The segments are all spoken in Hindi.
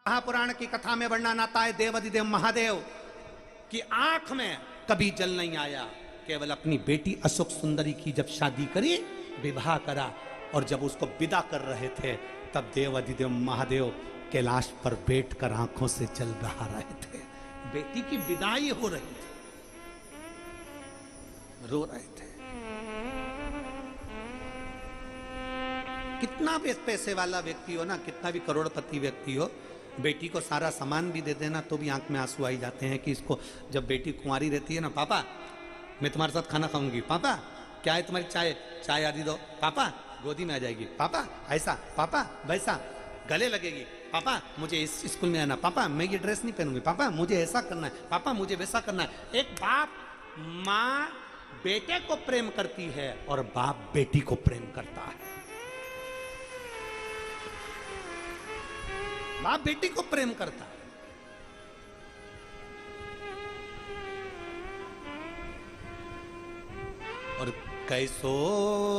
महापुराण की कथा में वर्णन आता है देवाधिदेव महादेव की आंख में कभी जल नहीं आया, केवल अपनी बेटी अशोक सुंदरी की जब शादी करी, विवाह करा, और जब उसको विदा कर रहे थे तब देवाधिदेव महादेव कैलाश पर बैठकर आंखों से जल बहा रहे थे। बेटी की विदाई हो रही थी, रो रहे थे। कितना भी पैसे वाला व्यक्ति हो ना, कितना भी करोड़पति व्यक्ति हो, बेटी को सारा सामान भी दे देना तो भी आंख में आंसू आई जाते हैं कि इसको, जब बेटी कुंवारी रहती है ना, पापा मैं तुम्हारे साथ खाना खाऊंगी, पापा क्या है तुम्हारी चाय आदि दो, पापा गोदी में आ जाएगी, पापा ऐसा, पापा वैसा, गले लगेगी, पापा मुझे इस स्कूल में आना, पापा मैं ये ड्रेस नहीं पहनूंगी, पापा मुझे ऐसा करना है, पापा मुझे वैसा करना है। एक बाप माँ बेटे को प्रेम करती है और बाप बेटी को प्रेम करता है। बाप बेटी को प्रेम करता है। और कैसो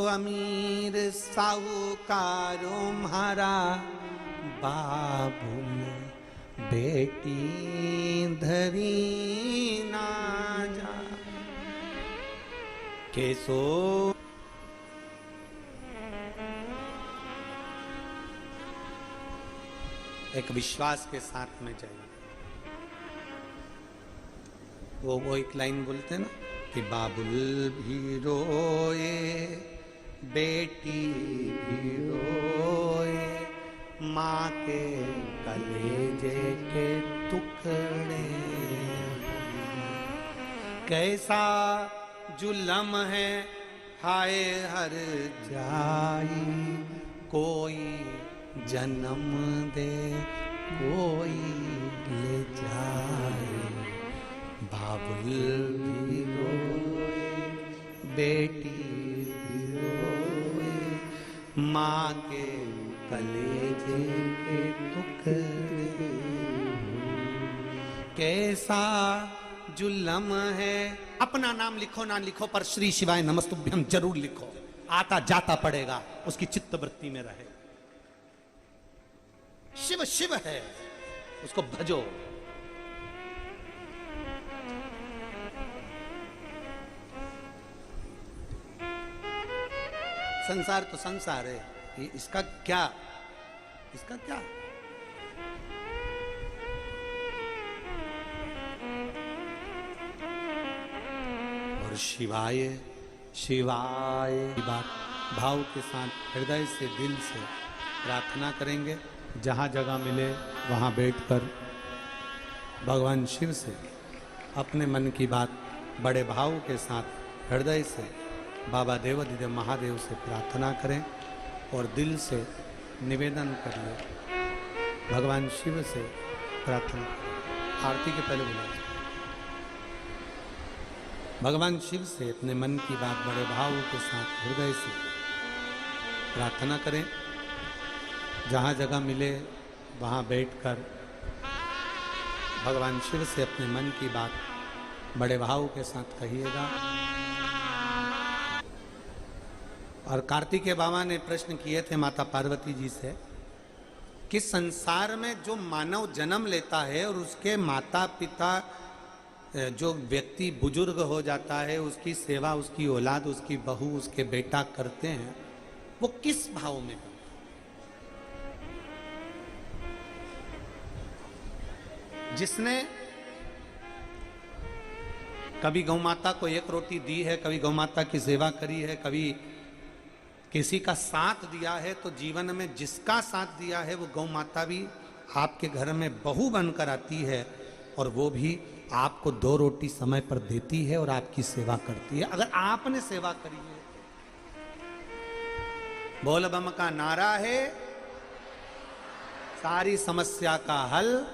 अमीर साहूकारो म्हारा बाबू में बेटी धरी ना जा, कैसो एक विश्वास के साथ में जाइए। वो एक लाइन बोलते हैं ना कि बाबुल भी रोए बेटी भी रोए, माँ के कलेजे के टुकड़े, कैसा जुल्म है हाय हर जाई, कोई जन्म दे कोई ले जाए, बाबुल भी रोए बेटी भी रोए, माँ के कलेजे के टुकड़े, कैसा जुल्म है। अपना नाम लिखो ना लिखो, पर श्री शिवाय नमस्तुभ्यम जरूर लिखो, आता जाता पड़ेगा, उसकी चित्त वृत्ति में रहे। शिव शिव है, उसको भजो। संसार तो संसार है, इसका क्या, इसका क्या। और शिवाय शिवाय की बात भाव के साथ हृदय से दिल से प्रार्थना करेंगे। जहाँ जगह मिले वहाँ बैठकर भगवान शिव से अपने मन की बात बड़े भाव के साथ हृदय से बाबा देवाधिदेव महादेव से प्रार्थना करें और दिल से निवेदन करिए, भगवान शिव से प्रार्थना करें। आरती के पहले बोला, भगवान शिव से अपने मन की बात बड़े भाव के साथ हृदय से प्रार्थना करें। जहाँ जगह मिले वहाँ बैठकर भगवान शिव से अपने मन की बात बड़े भाव के साथ कहिएगा। और कार्तिकेय बाबा ने प्रश्न किए थे माता पार्वती जी से कि संसार में जो मानव जन्म लेता है और उसके माता पिता, जो व्यक्ति बुजुर्ग हो जाता है, उसकी सेवा उसकी औलाद, उसकी बहू, उसके बेटा करते हैं, वो किस भाव में करते हैं? जिसने कभी गौ माता को एक रोटी दी है, कभी गौ माता की सेवा करी है, कभी किसी का साथ दिया है, तो जीवन में जिसका साथ दिया है वो गौ माता भी आपके घर में बहू बनकर आती है और वो भी आपको 2 रोटी समय पर देती है और आपकी सेवा करती है। अगर आपने सेवा करी है, बोल बम का नारा है, सारी समस्या का हल।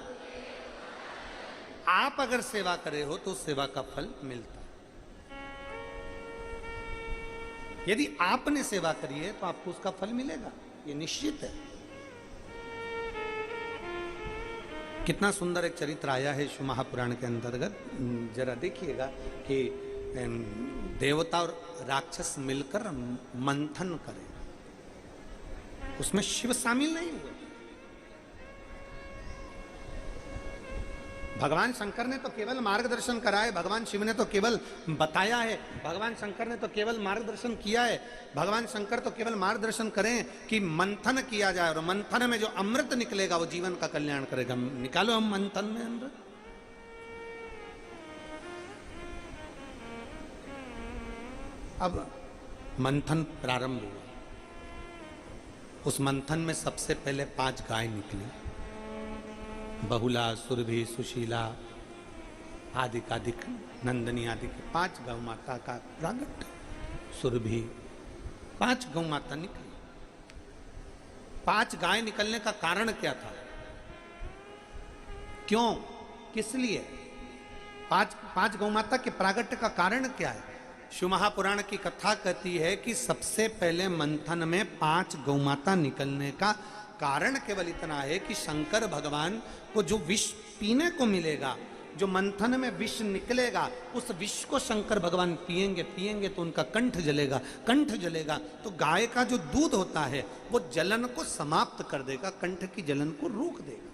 आप अगर सेवा करे हो तो सेवा का फल मिलता है। यदि आपने सेवा करी है तो आपको उसका फल मिलेगा, ये निश्चित है। कितना सुंदर एक चरित्र आया है शिव महापुराण के अंतर्गत, जरा देखिएगा कि देवता और राक्षस मिलकर मंथन करें, उसमें शिव शामिल नहीं हुए। भगवान शंकर ने तो केवल मार्गदर्शन करा है, भगवान शिव ने तो केवल बताया है, भगवान शंकर ने तो केवल मार्गदर्शन किया है। भगवान शंकर तो केवल मार्गदर्शन करें कि मंथन किया जाए और मंथन में जो अमृत निकलेगा वो जीवन का कल्याण करेगा। निकालो हम मंथन में अमृत। अब मंथन प्रारंभ हुआ। उस मंथन में सबसे पहले 5 गाय निकली, बहुला, सुरभि, सुशीला, आदिक, नंदनी आदि की 5 गौ माता का प्रागट। सुरभि 5 गौ माता निकली। 5 गाय निकलने का कारण क्या था? क्यों, किस लिए? 5 गौ माता के प्रागट्य का कारण क्या है? शिव महापुराण की कथा कहती है कि सबसे पहले मंथन में 5 गौ माता निकलने का कारण केवल इतना है कि शंकर भगवान को जो विष पीने को मिलेगा, जो मंथन में विष निकलेगा, उस विष को शंकर भगवान पिएंगे तो उनका कंठ जलेगा तो गाय का जो दूध होता है वो जलन को समाप्त कर देगा, कंठ की जलन को रोक देगा।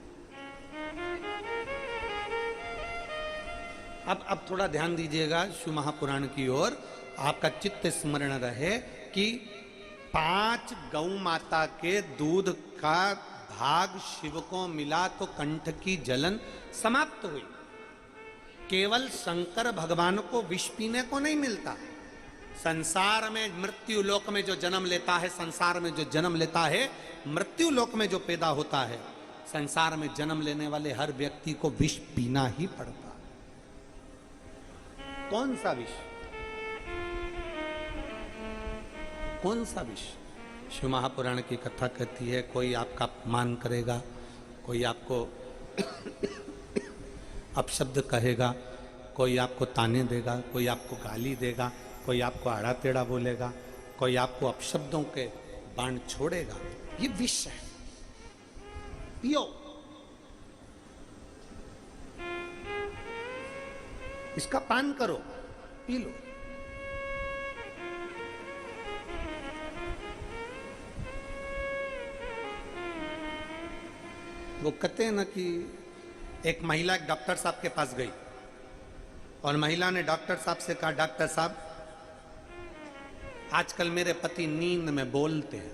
अब थोड़ा ध्यान दीजिएगा शिव महापुराण की ओर, आपका चित्त स्मरण रहे कि 5 गौ माता के दूध का भाग शिव को मिला तो कंठ की जलन समाप्त हुई। केवल शंकर भगवान को विष पीने को नहीं मिलता। संसार में मृत्यु लोक में जो जन्म लेता है, संसार में जो जन्म लेता है, मृत्यु लोक में जो पैदा होता है, संसार में जन्म लेने वाले हर व्यक्ति को विष पीना ही पड़ता है। कौन सा विष? कौन सा विष? शिव महापुराण की कथा कहती है कोई आपका अपमान करेगा, कोई आपको अपशब्द कहेगा, कोई आपको ताने देगा, कोई आपको गाली देगा, कोई आपको आड़ा टेढ़ा बोलेगा, कोई आपको अपशब्दों के बाण छोड़ेगा, ये विष है। पियो, इसका पान करो, पी लो। वो कहते हैं ना कि एक महिला एक डॉक्टर साहब के पास गई और महिला ने डॉक्टर साहब से कहा, डॉक्टर साहब आजकल मेरे पति नींद में बोलते हैं,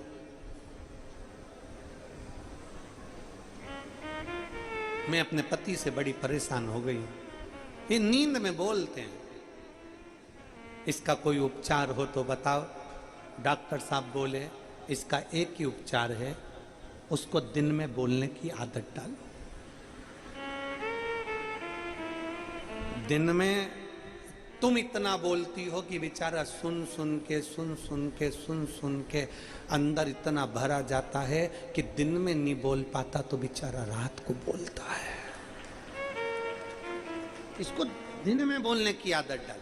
मैं अपने पति से बड़ी परेशान हो गई, ये नींद में बोलते हैं, इसका कोई उपचार हो तो बताओ। डॉक्टर साहब बोले, इसका एक ही उपचार है, उसको दिन में बोलने की आदत डालो। दिन में तुम इतना बोलती हो कि बेचारा सुन सुन के अंदर इतना भरा जाता है कि दिन में नहीं बोल पाता तो बेचारा रात को बोलता है। इसको दिन में बोलने की आदत डाल।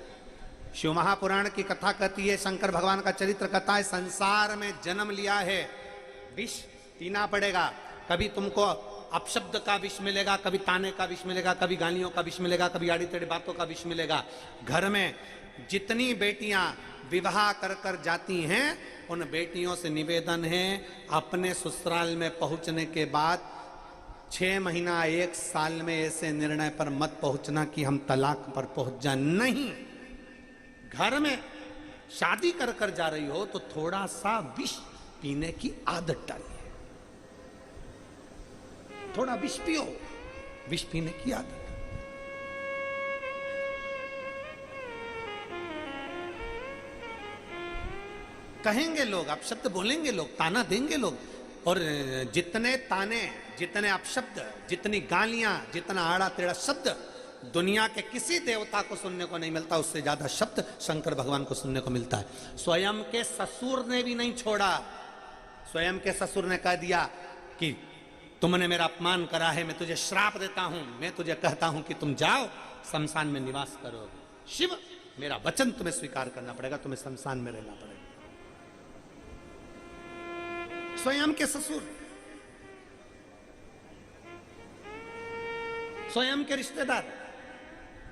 शिव महापुराण की कथा कहती है, शंकर भगवान का चरित्र कथा है, संसार में जन्म लिया है, विष पीना पड़ेगा। कभी तुमको अपशब्द का विष मिलेगा, कभी ताने का विष मिलेगा, कभी गालियों का विष मिलेगा, कभी आड़ी टेढ़ी बातों का विष मिलेगा। घर में जितनी बेटियां विवाह कर कर जाती हैं, उन बेटियों से निवेदन है, अपने ससुराल में पहुंचने के बाद 6 महीना 1 साल में ऐसे निर्णय पर मत पहुंचना कि हम तलाक पर पहुंच जाए। नहीं, घर में शादी कर कर जा रही हो तो थोड़ा सा विष पीने की आदत डालिए, थोड़ा विष पियो, विष पीने की आदत। कहेंगे लोग, आप शब्द बोलेंगे लोग, ताना देंगे लोग, और जितने ताने, जितने अपशब्द, जितनी गालियां, जितना आड़ा टेढ़ा शब्द दुनिया के किसी देवता को सुनने को नहीं मिलता, उससे ज्यादा शब्द शंकर भगवान को सुनने को मिलता है। स्वयं के ससुर ने भी नहीं छोड़ा। स्वयं के ससुर ने कह दिया कि तुमने मेरा अपमान करा है, मैं तुझे श्राप देता हूं, मैं तुझे कहता हूं कि तुम जाओ शमशान में निवास करो। शिव, मेरा वचन तुम्हें स्वीकार करना पड़ेगा, तुम्हें शमशान में रहना पड़ेगा। स्वयं के ससुर, स्वयं के रिश्तेदार,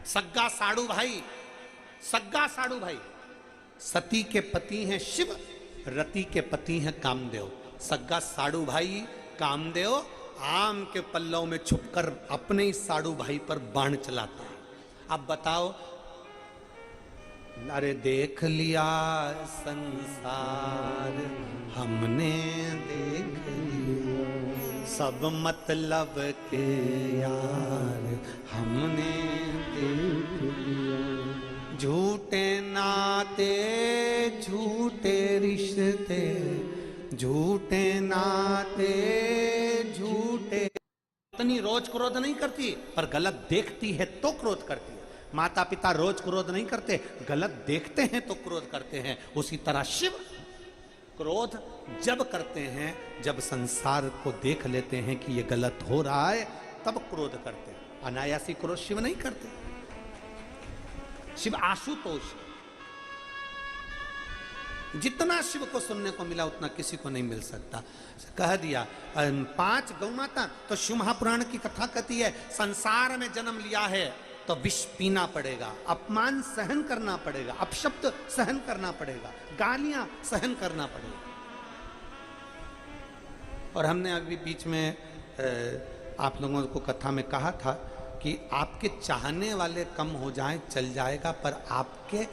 सग्गा साड़ू भाई, सग्गा साड़ू भाई। सती के पति हैं शिव, रति के पति हैं कामदेव। सग्गा साड़ू भाई कामदेव आम के पल्लव में छुपकर अपने ही साड़ू भाई पर बाण चलाता है। अब बताओ, अरे देख लिया संसार हमने, देख लिया सब मतलब के यार हमने देख लिया। झूठे नाते झूठे रिश्ते, झूठे नाते झूठे। इतनी रोज क्रोध नहीं करती, पर गलत देखती है तो क्रोध करती है। माता पिता रोज क्रोध नहीं करते, गलत देखते हैं तो क्रोध करते हैं। उसी तरह शिव क्रोध जब करते हैं, जब संसार को देख लेते हैं कि ये गलत हो रहा है, तब क्रोध करते हैं। अनायासी क्रोध शिव नहीं करते। शिव आशुतोष। जितना शिव को सुनने को मिला उतना किसी को नहीं मिल सकता। कह दिया 5 गौ माता। तो शिव महापुराण की कथा कहती है, संसार में जन्म लिया है तो विष पीना पड़ेगा, अपमान सहन करना पड़ेगा, अपशब्द सहन करना पड़ेगा, गालियां सहन करना पड़ेगा। और हमने अभी बीच में आप लोगों को कथा में कहा था कि आपके चाहने वाले कम हो जाएं चल जाएगा, पर आपके